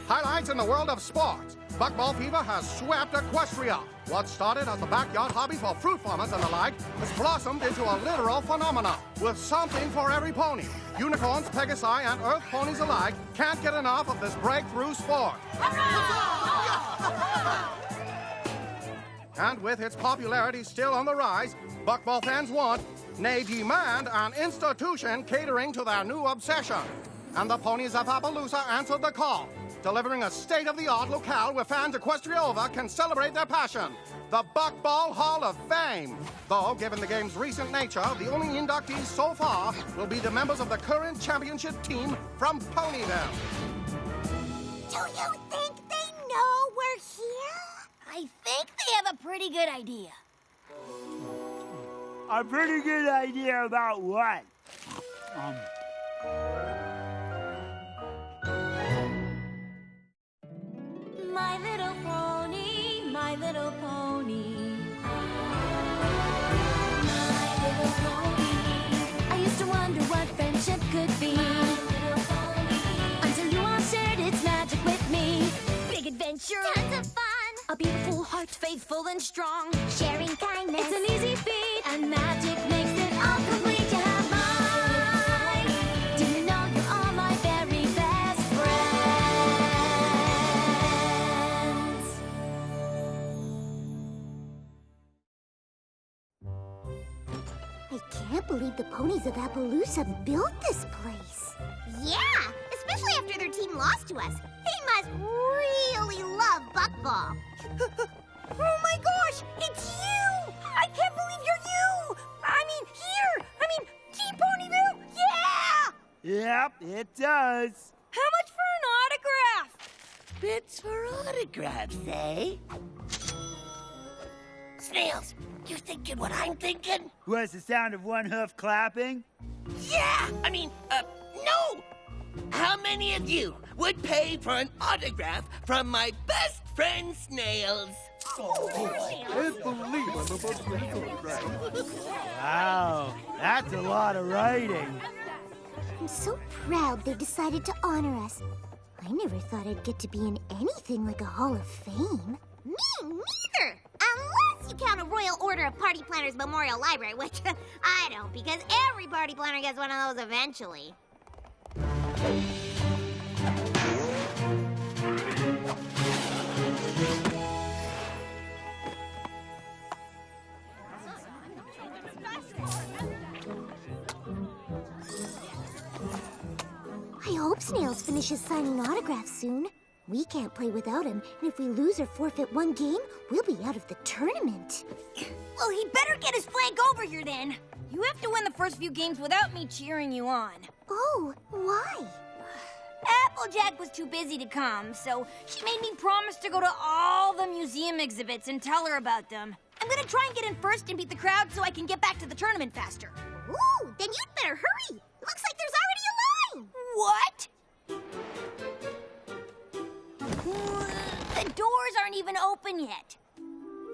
Highlights in the world of sports. Buckball fever has swept Equestria. What started as a backyard hobby for fruit farmers and the like has blossomed into a literal phenomenon, with something for every pony. Unicorns, Pegasi, and Earth ponies alike can't get enough of this breakthrough sport. And with its popularity still on the rise, Buckball fans want, nay demand, an institution catering to their new obsession. And the ponies of Appaloosa answered the call, delivering a state-of-the-art locale where fans Equestria over can celebrate their passion, the Buckball Hall of Fame. Though, given the game's recent nature, the only inductees so far will be the members of the current championship team from Ponyville. Do you think they know we're here? I think they have a pretty good idea. A pretty good idea about what? My little pony, my little pony. My little pony. I used to wonder what friendship could be. Until you all shared its magic with me. Big adventure. Tons of fun. A beautiful heart, faithful and strong. Sharing kindness. It's an easy feat. And magic makes it all complete. You have mine. Do you know you're all my very best friends? I can't believe the ponies of Appaloosa built this place. Yeah, especially after their team lost to us. They must really love Buckball. Oh my gosh, it's you! I can't believe you're you! I mean, here! Team Ponyville! Yeah! Yep, it does. How much for an autograph? Bits for autographs, eh? Snails, you thinking what I'm thinking? Was the sound of one hoof clapping? Yeah! No! How many of you would pay for an autograph from my best friend, Snails? Wow, that's a lot of writing. I'm so proud they decided to honor us. I never thought I'd get to be in anything like a Hall of Fame. Me neither! Unless you count a Royal Order of Party Planners Memorial Library, which I don't, because every party planner gets one of those eventually. I hope Snails finishes signing autographs soon. We can't play without him, and if we lose or forfeit one game, we'll be out of the tournament. Well, he better get his flank over here then. You have to win the first few games without me cheering you on. Oh, why? Applejack was too busy to come, so she made me promise to go to all the museum exhibits and tell her about them. I'm gonna try and get in first and beat the crowd so I can get back to the tournament faster. Ooh, then you'd better hurry. Looks like there's already a line. What? The doors aren't even open yet.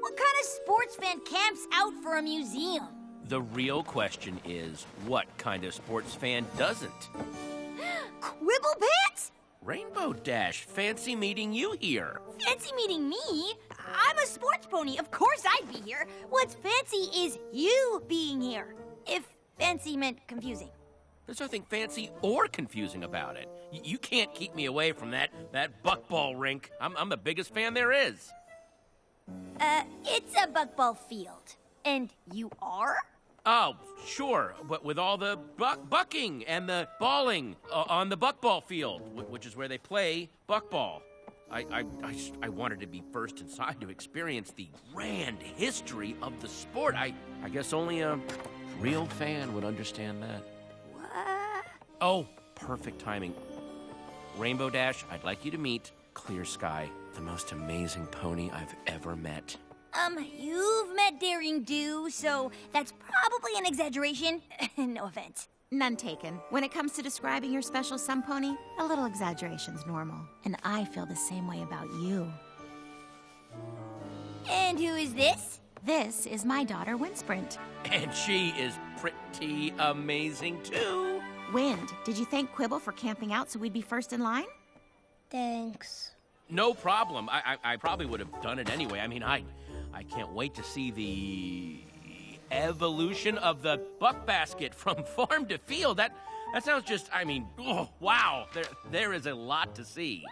What kind of sports fan camps out for a museum? The real question is, what kind of sports fan doesn't? Quibble Pants? Rainbow Dash, fancy meeting you here. Fancy meeting me? I'm a sports pony. Of course I'd be here. What's fancy is you being here. If fancy meant confusing. There's nothing fancy or confusing about it. You can't keep me away from that buckball rink. I'm the biggest fan there is. It's a buckball field. And you are? Oh, sure, but with all the bucking and the balling on the buckball field, which is where they play buckball. I wanted to be first inside to experience the grand history of the sport. I guess only a real fan would understand that. What? Oh, perfect timing. Rainbow Dash, I'd like you to meet Clear Sky, the most amazing pony I've ever met. You've met Daring Do, so that's probably an exaggeration. No offense. None taken. When it comes to describing your special sun pony, a little exaggeration's normal. And I feel the same way about you. And who is this? This is my daughter, Windsprint. And she is pretty amazing, too. Wind, did you thank Quibble for camping out so we'd be first in line? Thanks. No problem. I probably would have done it anyway. I mean, I can't wait to see the evolution of the buck basket from farm to field. That sounds just, I mean, oh, wow. There is a lot to see.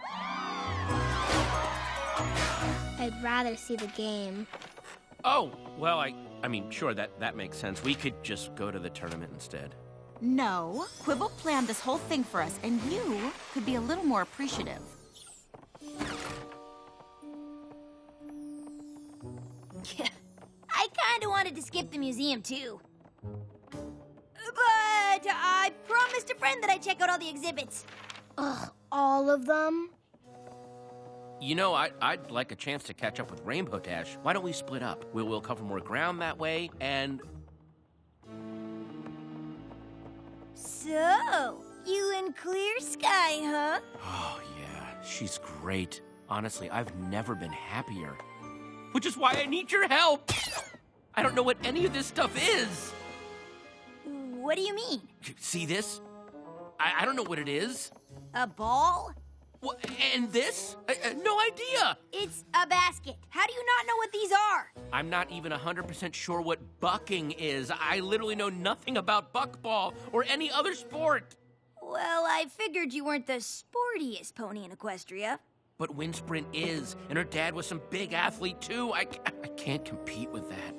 I'd rather see the game. Oh, well, I mean, sure, that makes sense. We could just go to the tournament instead. No, Quibble planned this whole thing for us, and you could be a little more appreciative. I kinda wanted to skip the museum, too. But I promised a friend that I'd check out all the exhibits. Ugh, all of them? You know, I'd like a chance to catch up with Rainbow Dash. Why don't we split up? We'll cover more ground that way, and... So, you and Clear Sky, huh? Oh, yeah, she's great. Honestly, I've never been happier. Which is why I need your help! I don't know what any of this stuff is! What do you mean? See this? I don't know what it is. A ball? What, and this? No idea! It's a basket. How do you not know what these are? I'm not even 100% sure what bucking is. I literally know nothing about buckball or any other sport. Well, I figured you weren't the sportiest pony in Equestria. But Wind Sprint is, and her dad was some big athlete too. I can't compete with that.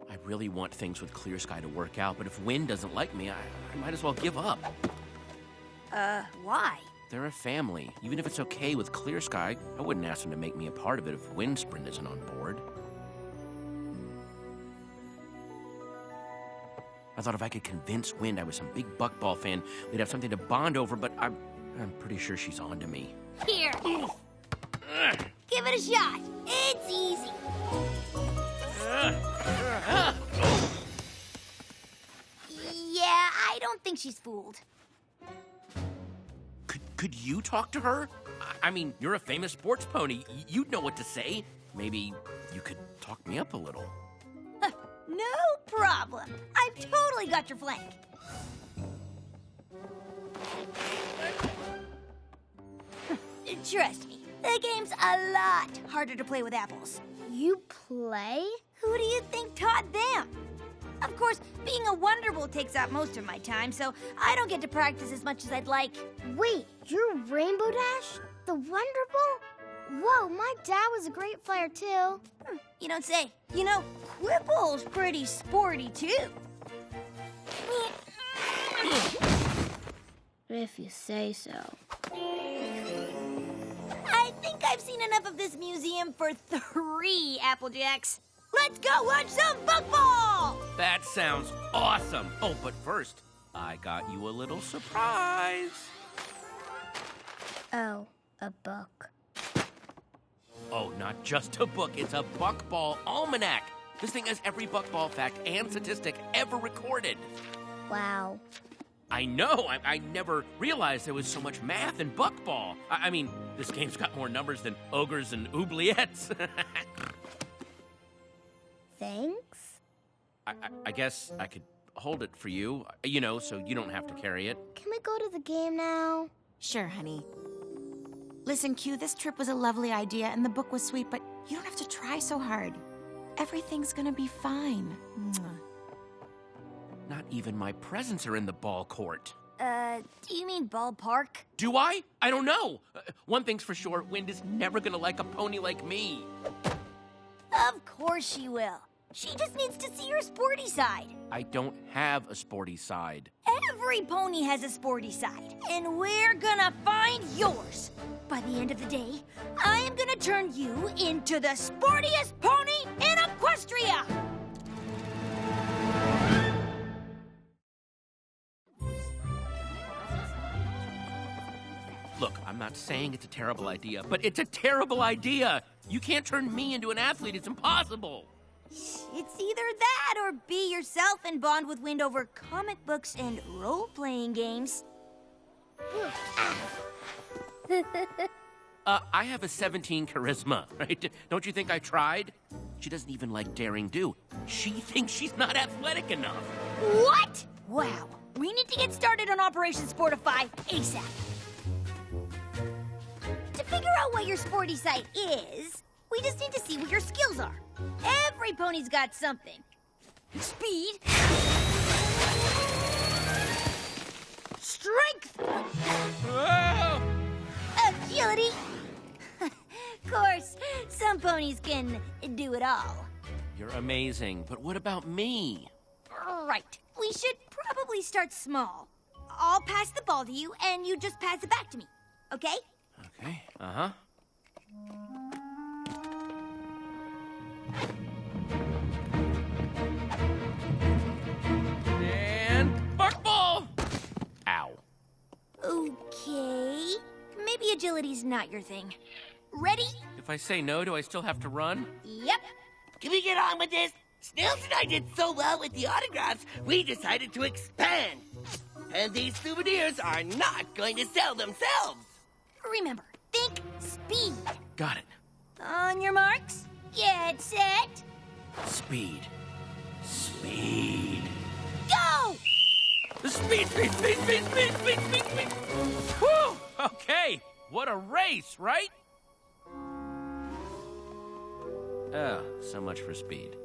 I really want things with Clear Sky to work out, but if Wind doesn't like me, I might as well give up. Why? They're a family. Even if it's okay with Clear Sky, I wouldn't ask them to make me a part of it if Wind Sprint isn't on board. I thought if I could convince Wind I was some big buckball fan, we'd have something to bond over, but I'm pretty sure she's on to me. Here. Give it a shot. It's easy. Yeah, I don't think she's fooled. Could you talk to her? I mean, you're a famous sports pony. You'd know what to say. Maybe you could talk me up a little. No problem. I've totally got your flank. Trust me, the game's a lot harder to play with apples. You play? Who do you think taught them? Of course, being a Wonderbolt takes up most of my time, so I don't get to practice as much as I'd like. Wait, you're Rainbow Dash? The Wonderbolt? Whoa, my dad was a great flyer too. You don't say. You know, Quibble's pretty sporty too. If you say so. I think I've seen enough of this museum for 3 Applejacks. Let's go watch some buckball! That sounds awesome. Oh, but first, I got you a little surprise. Oh, a book. Oh, not just a book, it's a buckball almanac. This thing has every buckball fact and statistic ever recorded. Wow. I know, I never realized there was so much math in buckball. I mean, this game's got more numbers than ogres and oubliettes. Thanks? I guess I could hold it for you, you know, so you don't have to carry it. Can we go to the game now? Sure, honey. Listen, Q, this trip was a lovely idea and the book was sweet, but you don't have to try so hard. Everything's gonna be fine. Mwah. Not even my presents are in the ball court. Do you mean ballpark? Do I? I don't know. One thing's for sure, Wind is never gonna like a pony like me. Of course she will. She just needs to see her sporty side. I don't have a sporty side. Every pony has a sporty side, and we're gonna find yours. By the end of the day, I am gonna turn you into the sportiest pony in Equestria! Look, I'm not saying it's a terrible idea, but it's a terrible idea. You can't turn me into an athlete. It's impossible. It's either that or be yourself and bond with Wind over comic books and role-playing games. I have a 17 charisma, right? Don't you think I tried? She doesn't even like daring do. She thinks she's not athletic enough. What? Wow, We need to get started on Operation Sportify ASAP. To figure out what your sporty side is, we just need to see what your skills are. Every pony's got something. Speed. Strength. Whoa! Agility. Of course, some ponies can do it all. You're amazing, but what about me? Right. We should probably start small. I'll pass the ball to you, and you just pass it back to me. Okay? Okay, uh-huh. And buckball! Ow. Okay. Maybe agility's not your thing. Ready? If I say no, do I still have to run? Yep. Can we get on with this? Snails and I did so well with the autographs, we decided to expand. And these souvenirs are not going to sell themselves. Remember, think speed. Got it. On your marks, get set, Speed. Speed. go! Speed, speed, speed, speed, speed, speed, speed, speed. Whew! Okay, what a race, right? Oh, so much for speed.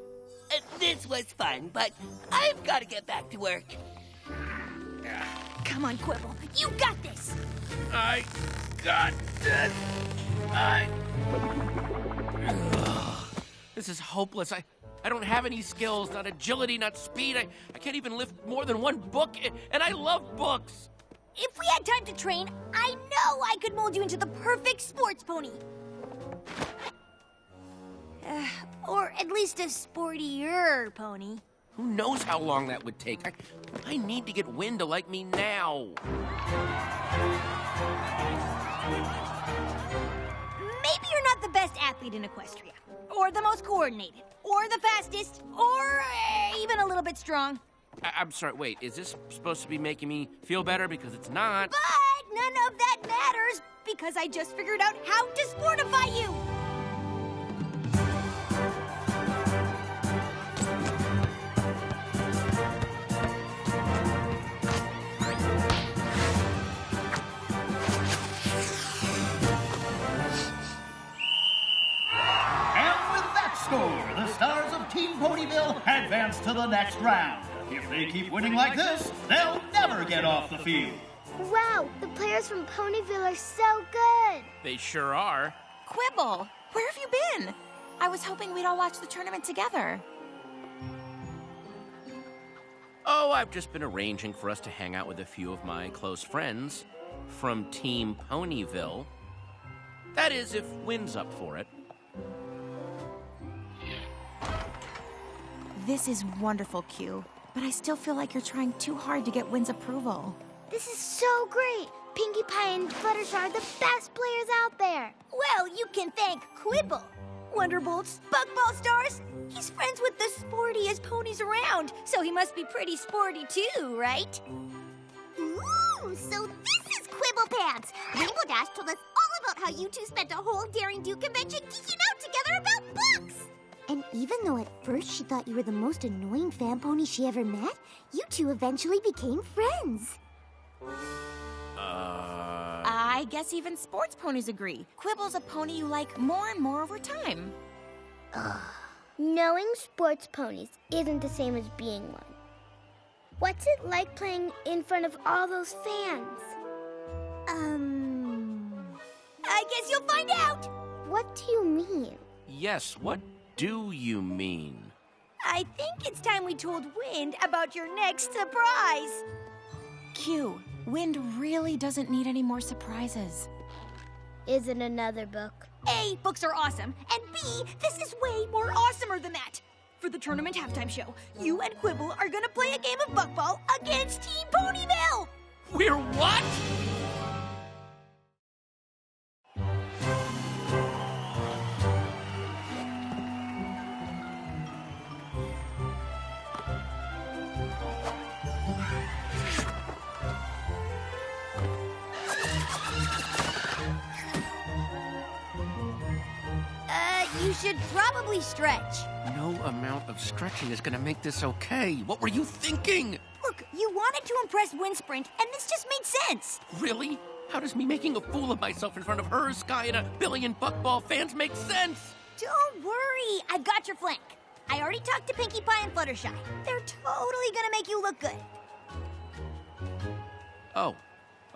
This was fun, but I've got to get back to work. Come on, Quibble. You got this! I got this. This is hopeless. I don't have any skills, not agility, not speed. I can't even lift more than one book, and I love books. If we had time to train, I know I could mold you into the perfect sports pony. Or at least a sportier pony. Who knows how long that would take? I need to get Wynn to like me now. Maybe you're not the best athlete in Equestria, or the most coordinated, or the fastest, or even a little bit strong. I'm sorry, wait, is this supposed to be making me feel better? Because it's not. But none of that matters, because I just figured out how to sportify you! The stars of Team Ponyville advance to the next round. If they keep winning like this, they'll never get off the field. Wow, the players from Ponyville are so good. They sure are. Quibble, where have you been? I was hoping we'd all watch the tournament together. Oh, I've just been arranging for us to hang out with a few of my close friends from Team Ponyville. That is, if Wynn's up for it. This is wonderful, Q, but I still feel like you're trying too hard to get Wynn's approval. This is so great. Pinkie Pie and Fluttershy are the best players out there. Well, you can thank Quibble. Wonderbolts, Bugball Stars. He's friends with the sportiest ponies around, so he must be pretty sporty too, right? Ooh, so this is Quibble Pants. Rainbow Dash told us all about how you two spent a whole Daring Do convention geeking out together about books. And even though at first she thought you were the most annoying fan pony she ever met, you two eventually became friends. I guess even sports ponies agree. Quibble's a pony you like more and more over time. Knowing sports ponies isn't the same as being one. What's it like playing in front of all those fans? I guess you'll find out. What do you mean? Yes, what do you mean? I think it's time we told Wind about your next surprise. Q, Wind really doesn't need any more surprises. Is it another book? A, books are awesome, and B, this is way more awesomer than that. For the tournament halftime show, you and Quibble are gonna play a game of buckball against Team Ponyville! We're what? You should probably stretch. No amount of stretching is gonna make this okay. What were you thinking? We're Look, you wanted to impress Windsprint, and this just made sense. Really? How does me making a fool of myself in front of her, Sky, and a billion Buckball fans make sense? Don't worry, I've got your flank. I already talked to Pinkie Pie and Fluttershy. They're totally gonna make you look good. Oh,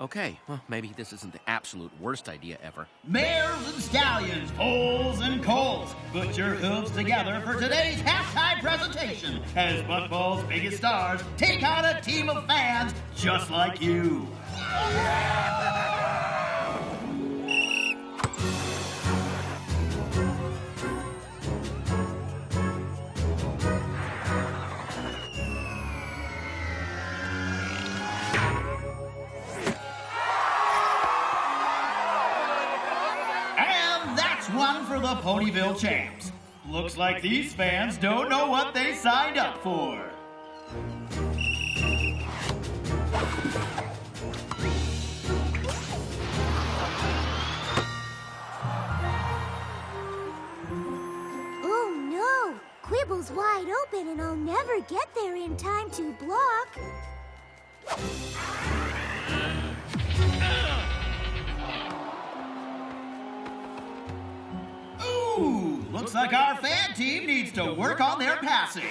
okay. Well, maybe this isn't the absolute worst idea ever. Mares and stallions, foals and colts, put your hooves together for today's halftime presentation as Buckball's biggest stars take on a team of fans just like you. One for the Ponyville champs. Looks like these fans don't know what they signed up for. Oh no! Quibble's wide open and I'll never get there in time to block. Ooh, looks like our fan team needs to work on their passing.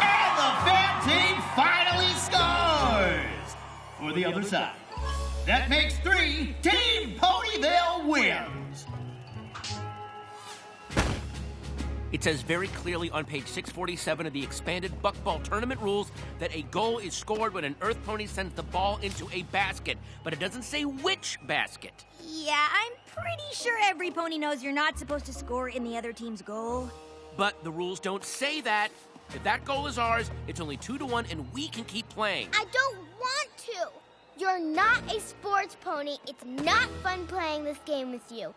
And the fan team finally scores! For the other side. That makes 3. Team Ponyville wins! It says very clearly on page 647 of the expanded Buckball tournament rules that a goal is scored when an Earth Pony sends the ball into a basket, but it doesn't say which basket. Yeah, I'm pretty sure every pony knows you're not supposed to score in the other team's goal. But the rules don't say that. If that goal is ours, it's only 2-1 and we can keep playing. I don't want to. You're not a sports pony. It's not fun playing this game with you.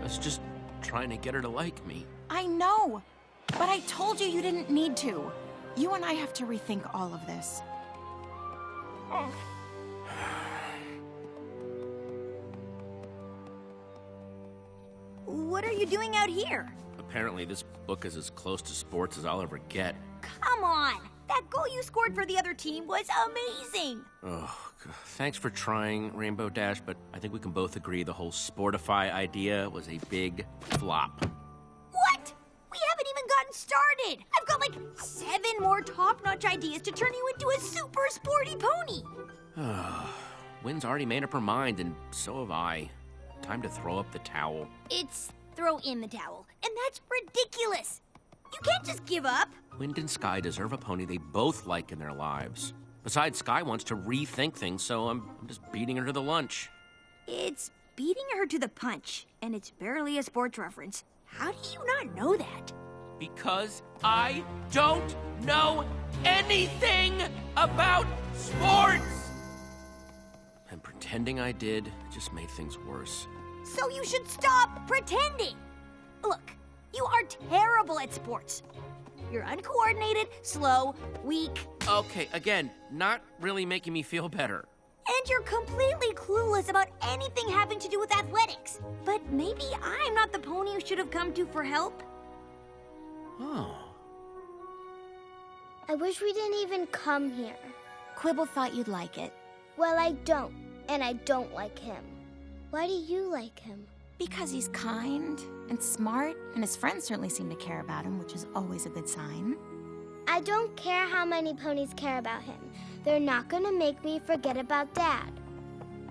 I was just trying to get her to like me. I know, but I told you didn't need to. You and I have to rethink all of this. What are you doing out here? Apparently this book is as close to sports as I'll ever get. Come on! That goal you scored for the other team was amazing! Oh, thanks for trying, Rainbow Dash, but I think we can both agree the whole Sportify idea was a big flop. What? We haven't even gotten started! I've got like 7 more top-notch ideas to turn you into a super sporty pony! Wynn's already made up her mind, and so have I. Time to throw up the towel. It's throw in the towel, and that's ridiculous! You can't just give up! Wind and Sky deserve a pony they both like in their lives. Besides, Sky wants to rethink things, so I'm just beating her to the lunch. It's beating her to the punch, and it's barely a sports reference. How do you not know that? Because I don't know anything about sports! And pretending I did just made things worse. So you should stop pretending! Look, you are terrible at sports. You're uncoordinated, slow, weak, Okay, again, not really making me feel better. and you're completely clueless about anything having to do with athletics. But maybe I'm not the pony you should have come to for help. Oh. I wish we didn't even come here. Quibble thought you'd like it. Well, I don't, and I don't like him. Why do you like him? Because he's kind and smart, and his friends certainly seem to care about him, which is always a good sign. I don't care how many ponies care about him. They're not gonna make me forget about Dad.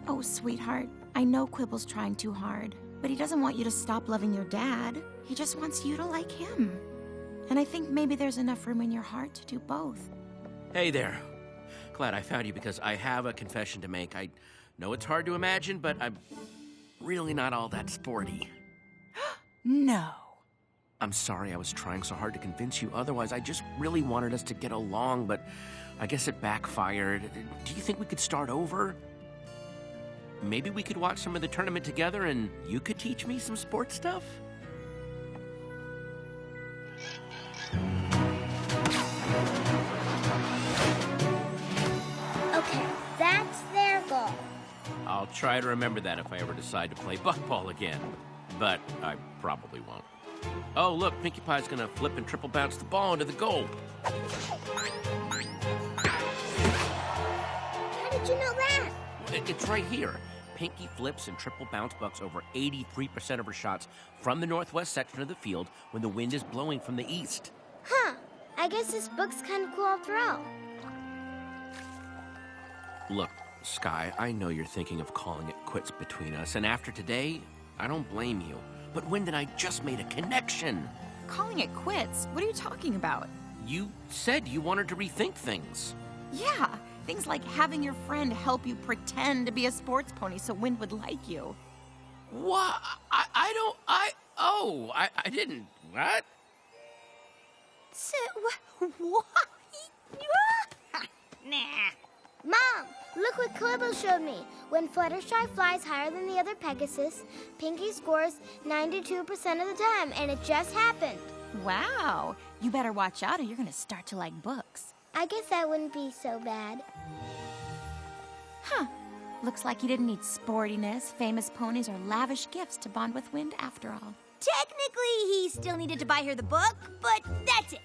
Oh, sweetheart, I know Quibble's trying too hard, but he doesn't want you to stop loving your dad. He just wants you to like him. And I think maybe there's enough room in your heart to do both. Hey there. Glad I found you because I have a confession to make. I know it's hard to imagine, but I'm really not all that sporty. No. I'm sorry I was trying so hard to convince you otherwise. I just really wanted us to get along, but I guess it backfired. Do you think we could start over? Maybe we could watch some of the tournament together and you could teach me some sports stuff? try to remember that if I ever decide to play buckball again. But I probably won't. Oh, look, Pinkie Pie's gonna flip and triple bounce the ball into the goal. How did you know that? It's right here. Pinkie flips and triple bounce bucks over 83% of her shots from the northwest section of the field when the wind is blowing from the east. Huh. I guess this book's kind of cool after all. Look, Sky, I know you're thinking of calling it quits between us, and after today, I don't blame you. But when I just made a connection? Calling it quits? What are you talking about? You said you wanted to rethink things. Yeah, things like having your friend help you pretend to be a sports pony so Wind would like you. What? I didn't. What? What? Nah. Mom, look what Quibble showed me. When Fluttershy flies higher than the other Pegasus, Pinkie scores 92% of the time, and it just happened. Wow. You better watch out or you're going to start to like books. I guess that wouldn't be so bad. Huh. Looks like you didn't need sportiness, famous ponies, or lavish gifts to bond with Wind after all. Technically, he still needed to buy her the book, but that's it.